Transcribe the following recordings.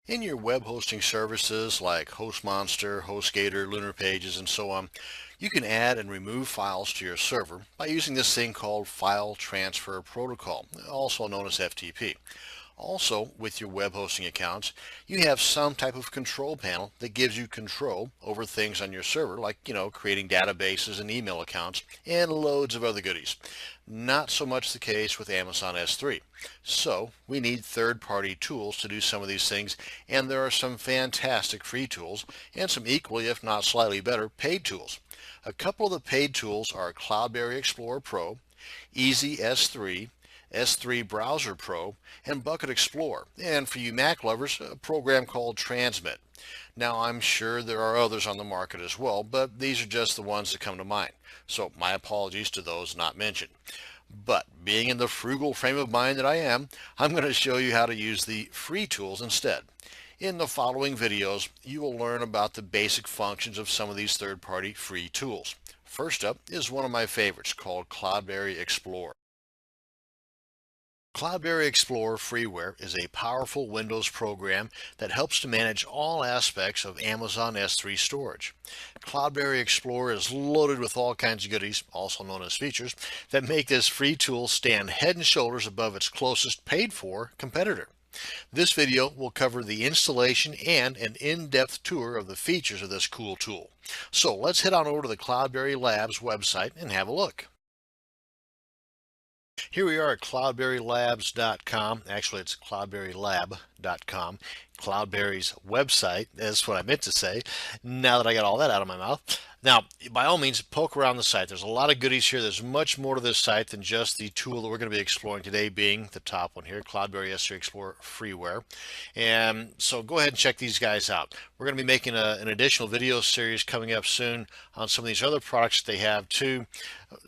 In your web hosting services like HostMonster, HostGator, Lunar Pages, and so on, you can add and remove files to your server by using this thing called File Transfer Protocol, also known as FTP. Also, with your web hosting accounts, you have some type of control panel that gives you control over things on your server, like, creating databases and email accounts and loads of other goodies. Not so much the case with Amazon S3. So we need third-party tools to do some of these things, and there are some fantastic free tools and some equally, if not slightly better, paid tools. A couple of the paid tools are Cloudberry Explorer Pro, Easy S3, S3 Browser Pro, and Bucket Explorer, and for you Mac lovers, a program called Transmit. Now I'm sure there are others on the market as well, but these are just the ones that come to mind. So my apologies to those not mentioned. But being in the frugal frame of mind that I am, I'm going to show you how to use the free tools instead. In the following videos, you will learn about the basic functions of some of these third-party free tools. First up is one of my favorites called Cloudberry Explorer. Cloudberry Explorer freeware is a powerful Windows program that helps to manage all aspects of Amazon S3 storage. Cloudberry Explorer is loaded with all kinds of goodies, also known as features, that make this free tool stand head and shoulders above its closest paid-for competitor. This video will cover the installation and an in-depth tour of the features of this cool tool. So let's head on over to the Cloudberry Labs website and have a look. Here we are at cloudberrylabs.com. Actually, it's cloudberrylab.com. Cloudberry's website. That's what I meant to say. Now that I got all that out of my mouth. Now, by all means, poke around the site. There's a lot of goodies here. There's much more to this site than just the tool that we're going to be exploring today, being the top one here, Cloudberry S3 Explorer freeware. And so go ahead and check these guys out. We're going to be making an additional video series coming up soon on some of these other products that they have too,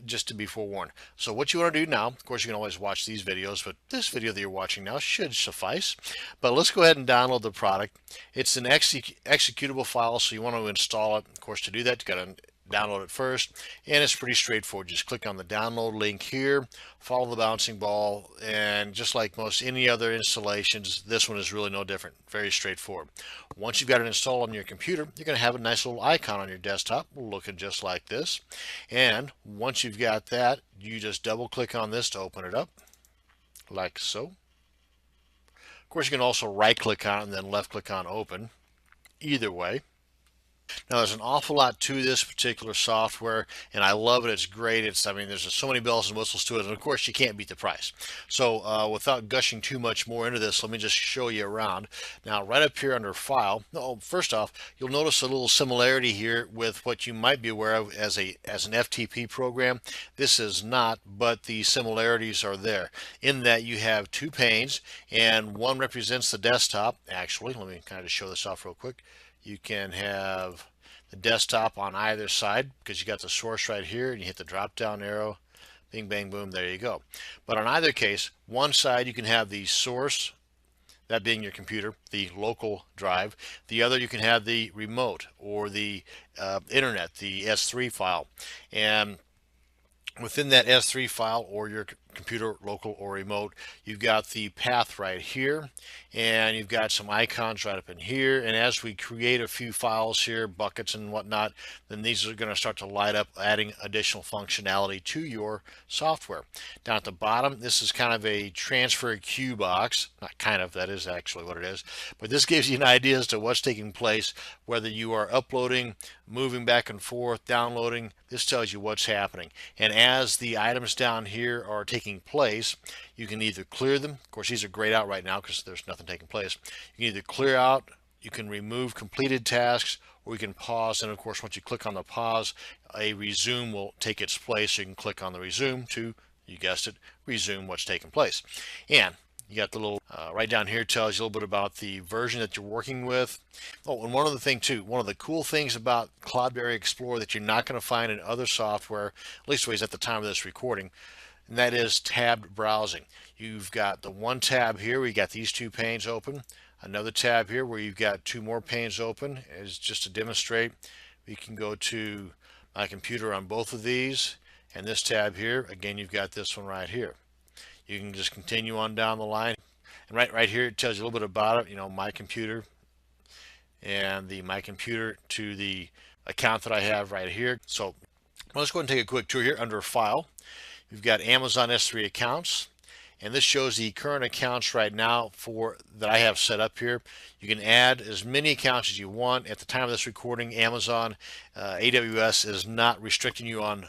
just to be forewarned. So what you want to do now, of course, you can always watch these videos, but this video that you're watching now should suffice. But let's go ahead and download the product. It's an executable file, so you want to install it. Of course, to do that, you got to download it first, and it's pretty straightforward. Just click on the download link here, follow the bouncing ball, and just like most any other installations, this one is really no different. Very straightforward. Once you've got it installed on your computer, you're going to have a nice little icon on your desktop looking just like this. And once you've got that, you just double click on this to open it up, like so. Of course, you can also right click on it and then left click on open. Either way. Now there's an awful lot to this particular software, and I love it. It's great. I mean, there's so many bells and whistles to it, and of course you can't beat the price. So without gushing too much more into this, let me just show you around. Now right up here under File, first off, you'll notice a little similarity here with what you might be aware of as an FTP program. This is not, but the similarities are there in that you have two panes, and one represents the desktop. Actually, let me kind of show this off real quick. You can have the desktop on either side because you got the source right here, and you hit the drop down arrow, bing bang boom, there you go. But on either case, one side you can have the source, that being your computer, the local drive. The other you can have the remote or the internet, the S3 file. And within that S3 file or your computer, local or remote, you've got the path right here, and you've got some icons right up in here. And as we create a few files here, buckets and whatnot, then these are going to start to light up, adding additional functionality to your software. Down at the bottom, this is kind of a transfer queue box. Not kind of, that is actually what it is. But this gives you an idea as to what's taking place, whether you are uploading, moving back and forth, downloading. This tells you what's happening. And as the items down here are taking place, you can either clear them. Of course, these are grayed out right now because there's nothing taking place. You can either clear out, you can remove completed tasks, or you can pause. And of course, once you click on the pause, a resume will take its place. So you can click on the resume to, you guessed it, resume what's taking place. And you got the little right down here tells you a little bit about the version that you're working with. Oh, and one other thing too, one of the cool things about Cloudberry Explorer that you're not going to find in other software, at least ways at the time of this recording, and that is tabbed browsing. You've got the one tab here where you got these two panes open, another tab here where you've got two more panes open. As just to demonstrate, we can go to my computer on both of these, and this tab here, again, you've got this one right here. You can just continue on down the line. And right here it tells you a little bit about it, you know, my computer and the my computer to the account that I have right here. So let's go ahead and take a quick tour here. Under File, we've got Amazon S3 accounts, and this shows the current accounts right now for that I have set up here. You can add as many accounts as you want. At the time of this recording, Amazon AWS is not restricting you on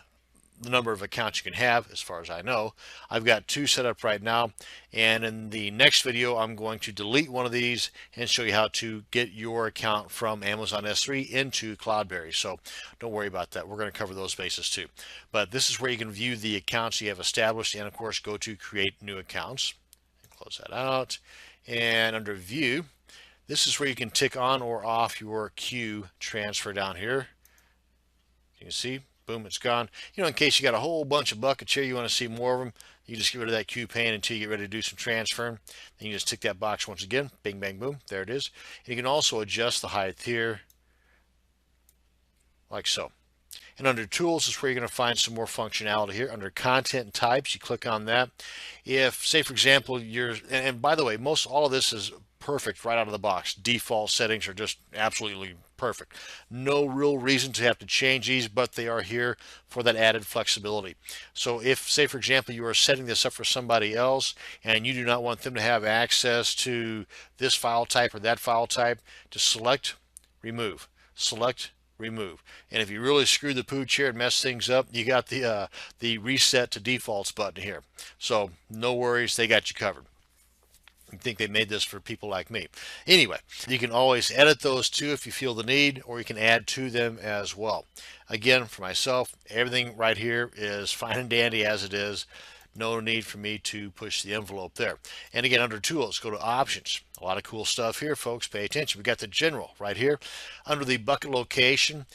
the number of accounts you can have, as far as I know. I've got 2 set up right now, and in the next video I'm going to delete one of these and show you how to get your account from Amazon S3 into Cloudberry. So don't worry about that. We're going to cover those bases too. But this is where you can view the accounts you have established, and of course go to create new accounts. Close that out, and under View, this is where you can tick on or off your queue transfer down here. You can see, boom, it's gone. You know, in case you got a whole bunch of buckets here, you want to see more of them, you just get rid of that queue pane until you get ready to do some transferring. Then you just tick that box once again, bing, bang, boom, there it is. And you can also adjust the height here, like so. And under Tools is where you're going to find some more functionality here. Under Content and Types, you click on that. If, say for example, and by the way, all of this is perfect right out of the box. Default settings are just absolutely perfect. No real reason to have to change these, but they are here for that added flexibility. So if, say for example, you are setting this up for somebody else and you do not want them to have access to this file type or that file type, just select Remove. Select Remove. And if you really screw the pooch here and mess things up, you got the Reset to Defaults button here. So no worries, they got you covered. I think they made this for people like me. Anyway, you can always edit those too if you feel the need, or you can add to them as well. Again, for myself, everything right here is fine and dandy as it is. No need for me to push the envelope there. And again, under Tools, go to Options. A lot of cool stuff here, folks. Pay attention. We got the General right here. Under the bucket location,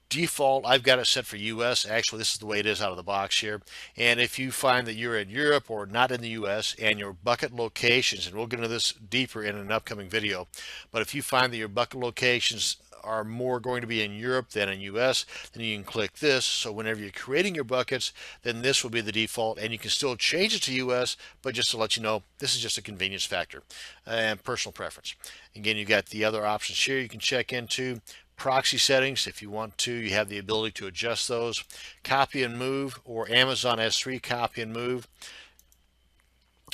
default, I've got it set for US. Actually, this is the way it is out of the box here. And if you find that you're in Europe or not in the US and your bucket locations, and we'll get into this deeper in an upcoming video, but if you find that your bucket locations are more going to be in Europe than in US, then you can click this. So whenever you're creating your buckets, then this will be the default, and you can still change it to US, but just to let you know, this is just a convenience factor and personal preference. Again, you got the other options here you can check into. Proxy settings, if you want to, you have the ability to adjust those. Copy and move, or Amazon S3 copy and move.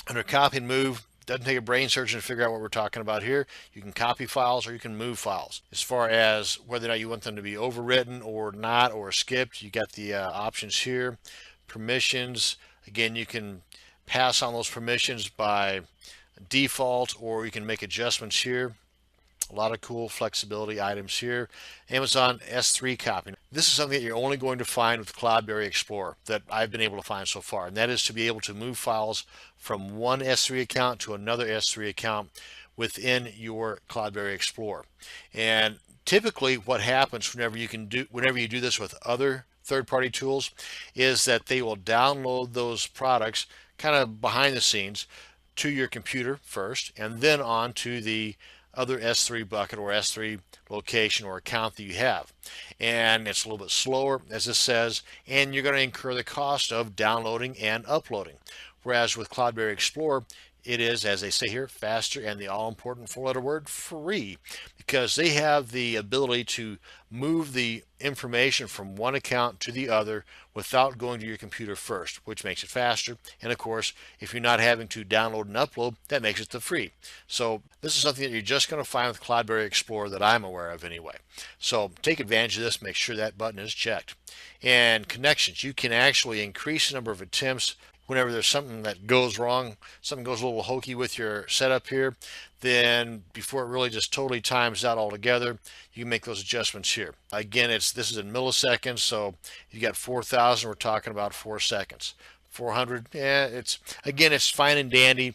Under copy and move, doesn't take a brain surgeon to figure out what we're talking about here. You can copy files or you can move files. As far as whether or not you want them to be overwritten or not, or skipped, you got the options here. Permissions, again, you can pass on those permissions by default, or you can make adjustments here. A lot of cool flexibility items here. Amazon S3 copy. This is something that you're only going to find with Cloudberry Explorer that I've been able to find so far, and that is to be able to move files from one S3 account to another S3 account within your Cloudberry Explorer. And typically what happens whenever you do this with other third-party tools is that they will download those products kind of behind the scenes to your computer first, and then on to the other S3 bucket or S3 location or account that you have. And it's a little bit slower, as this says, and you're going to incur the cost of downloading and uploading. Whereas with Cloudberry Explorer, it is, as they say here, faster, and the all-important four-letter word, free, because they have the ability to move the information from one account to the other without going to your computer first, which makes it faster. And of course, if you're not having to download and upload, that makes it the free. So this is something that you're just going to find with Cloudberry Explorer that I'm aware of anyway. So take advantage of this, make sure that button is checked. And connections, you can actually increase the number of attempts whenever there's something that goes wrong, something goes a little hokey with your setup here, then before it really just totally times out altogether, you can make those adjustments here. Again, this is in milliseconds, so you got 4,000, we're talking about 4 seconds. 400, yeah, it's fine and dandy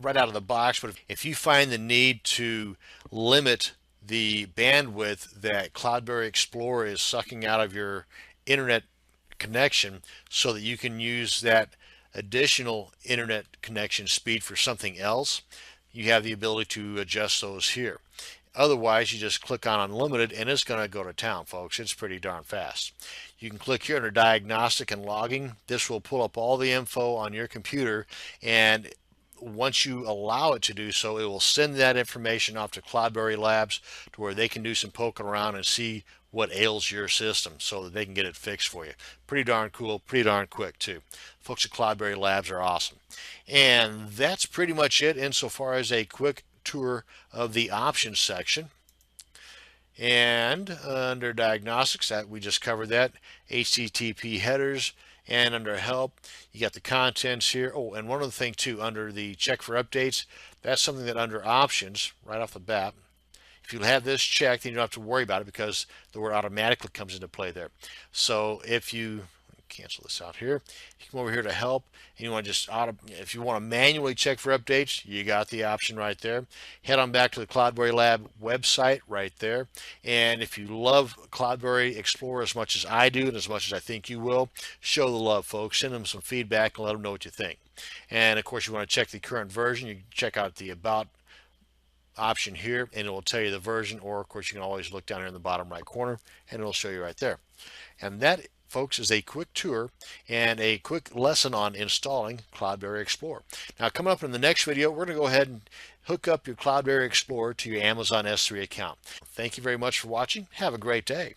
right out of the box, but if you find the need to limit the bandwidth that Cloudberry Explorer is sucking out of your internet connection so that you can use that additional internet connection speed for something else, you have the ability to adjust those here. Otherwise, you just click on unlimited and it's going to go to town, folks. It's pretty darn fast. You can click here under diagnostic and logging. This will pull up all the info on your computer, and once you allow it to do so, it will send that information off to Cloudberry Labs to where they can do some poking around and see what ails your system so that they can get it fixed for you. Pretty darn cool, pretty darn quick too. Folks at Cloudberry Labs are awesome. And that's pretty much it insofar as a quick tour of the options section. And under diagnostics, that we just covered that, HTTP headers, and under help, you got the contents here. Oh, and one other thing too, under the check for updates, that's something that under options, right off the bat, if you have this checked, then you don't have to worry about it because the word automatically comes into play there. So if you cancel this out here, you come over here to help, and you want to just if you want to manually check for updates, you got the option right there. Head on back to the Cloudberry Lab website right there, and if you love Cloudberry Explorer as much as I do and as much as I think you will, show the love, folks. Send them some feedback and let them know what you think. And of course, you want to check the current version, you can check out the about option here and it will tell you the version, or of course you can always look down here in the bottom right corner and it'll show you right there. And that, folks, is a quick tour and a quick lesson on installing Cloudberry Explorer. Now, coming up in the next video, we're going to go ahead and hook up your Cloudberry Explorer to your Amazon S3 account. Thank you very much for watching. Have a great day.